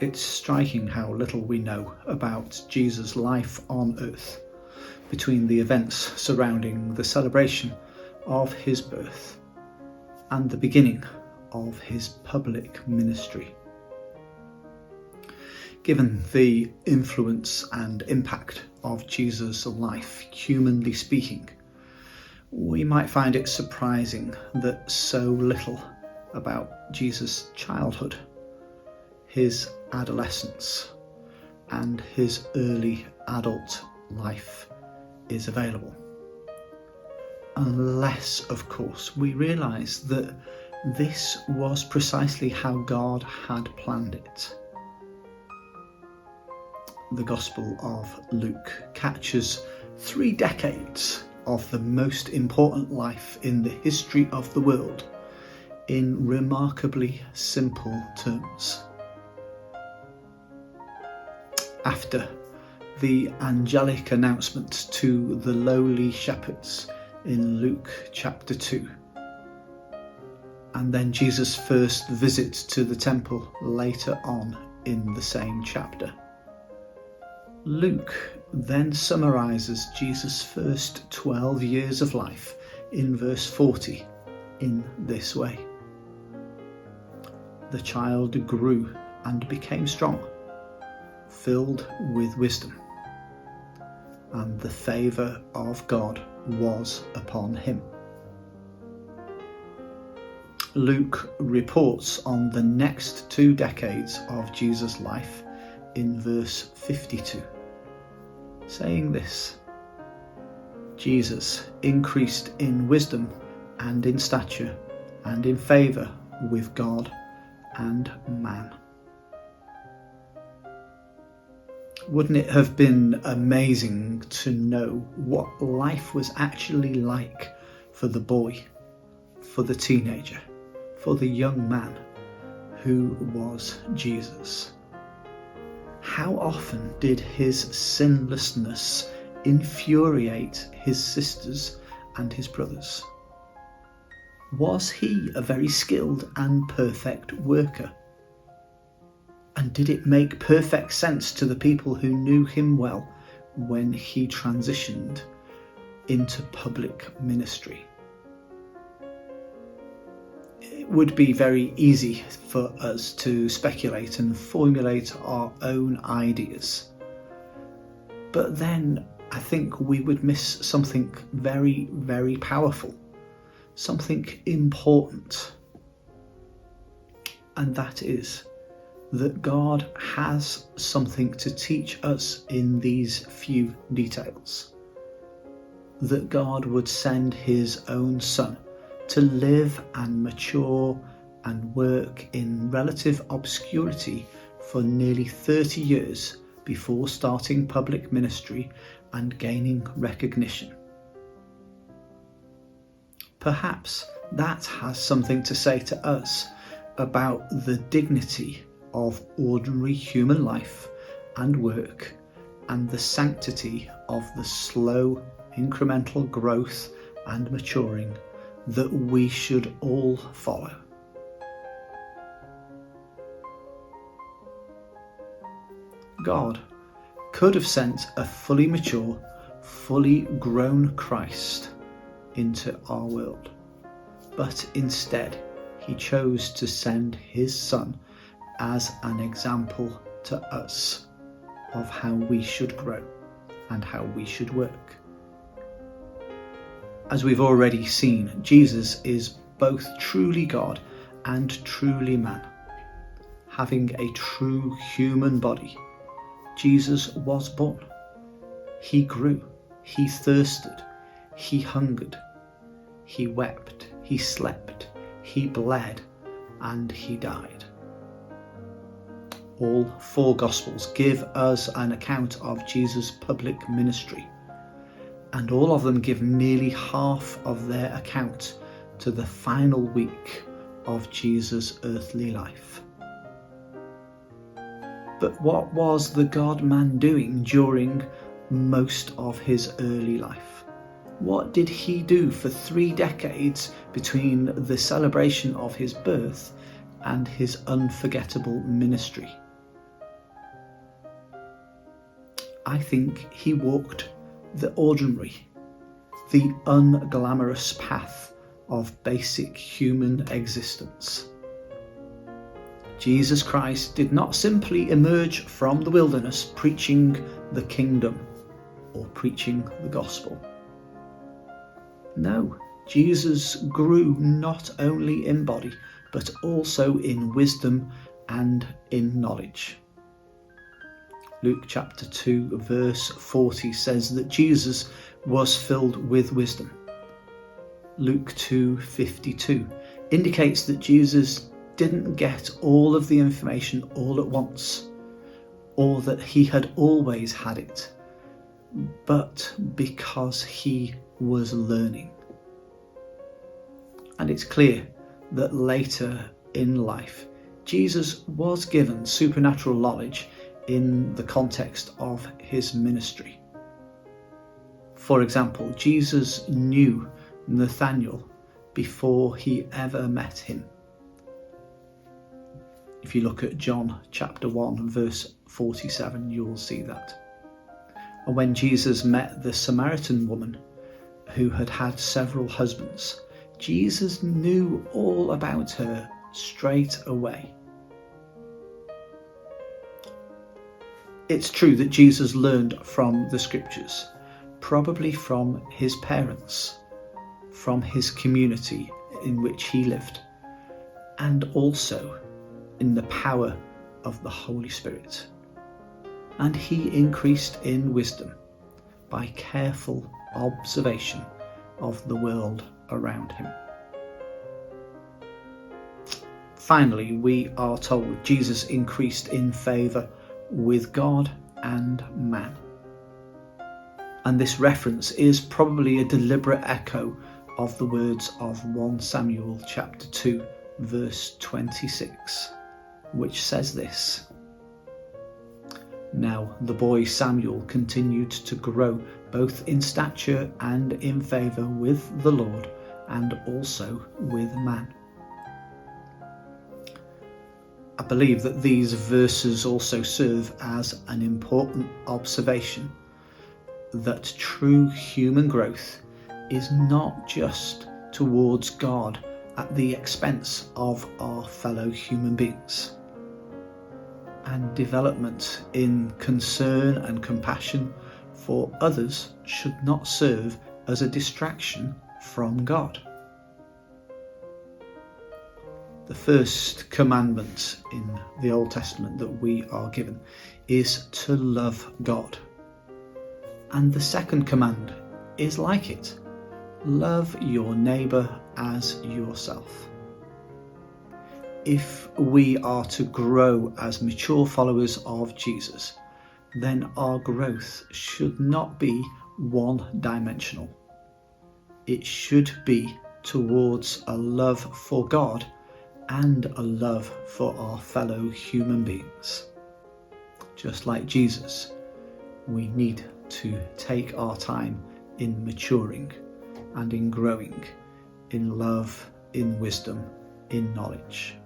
It's striking how little we know about Jesus' life on earth between the events surrounding the celebration of his birth and the beginning of his public ministry. Given the influence and impact of Jesus' life, humanly speaking, we might find it surprising that so little about Jesus' childhood, his adolescence, and his early adult life is available. Unless, of course, we realise that this was precisely how God had planned it. The Gospel of Luke captures 3 decades of the most important life in the history of the world in remarkably simple terms. After the angelic announcement to the lowly shepherds in Luke chapter 2, and then Jesus' first visit to the temple later on in the same chapter, Luke then summarises Jesus' first 12 years of life in verse 40 in this way. The child grew and became strong, filled with wisdom, and the favour of God was upon him. Luke reports on the next 2 decades of Jesus' life in verse 52, saying this: Jesus increased in wisdom and in stature and in favour with God and man. Wouldn't it have been amazing to know what life was actually like for the boy, for the teenager, for the young man who was Jesus? How often did his sinlessness infuriate his sisters and his brothers? Was he a very skilled and perfect worker? And did it make perfect sense to the people who knew him well when he transitioned into public ministry? It would be very easy for us to speculate and formulate our own ideas. But then I think we would miss something very, very powerful, something important. And that is that God has something to teach us in these few details. That God would send his own Son to live and mature and work in relative obscurity for nearly 30 years before starting public ministry and gaining recognition. Perhaps that has something to say to us about the dignity of ordinary human life and work and the sanctity of the slow incremental growth and maturing that we should all follow. God could have sent a fully mature, fully grown Christ into our world, but instead he chose to send his Son as an example to us of how we should grow and how we should work. As we've already seen, Jesus is both truly God and truly man. Having a true human body, Jesus was born. He grew, he thirsted, he hungered, he wept, he slept, he bled, and he died. All 4 Gospels give us an account of Jesus' public ministry, and all of them give nearly half of their account to the final week of Jesus' earthly life. But what was the God-man doing during most of his early life? What did he do for 3 decades between the celebration of his birth and his unforgettable ministry? I think he walked the ordinary, the unglamorous path of basic human existence. Jesus Christ did not simply emerge from the wilderness preaching the kingdom or preaching the gospel. No, Jesus grew not only in body, but also in wisdom and in knowledge. Luke chapter 2 verse 40 says that Jesus was filled with wisdom. Luke 2:52 indicates that Jesus didn't get all of the information all at once, or that he had always had it, but because he was learning. And it's clear that later in life, Jesus was given supernatural knowledge in the context of his ministry. For example, Jesus knew Nathanael before he ever met him. If you look at John chapter 1 verse 47, you will see that. And when Jesus met the Samaritan woman who had had several husbands, Jesus knew all about her straight away. It's true that Jesus learned from the scriptures, probably from his parents, from his community in which he lived, and also in the power of the Holy Spirit. And he increased in wisdom by careful observation of the world around him. Finally, we are told Jesus increased in favour with God and man. And this reference is probably a deliberate echo of the words of 1 Samuel chapter 2 verse 26, which says this: "Now the boy Samuel continued to grow both in stature and in favour with the Lord and also with man." I believe that these verses also serve as an important observation that true human growth is not just towards God at the expense of our fellow human beings. And development in concern and compassion for others should not serve as a distraction from God. The first commandment in the Old Testament that we are given is to love God. And the second command is like it: love your neighbour as yourself. If we are to grow as mature followers of Jesus, then our growth should not be one-dimensional. It should be towards a love for God and a love for our fellow human beings. Just like Jesus, we need to take our time in maturing and in growing in love, in wisdom, in knowledge.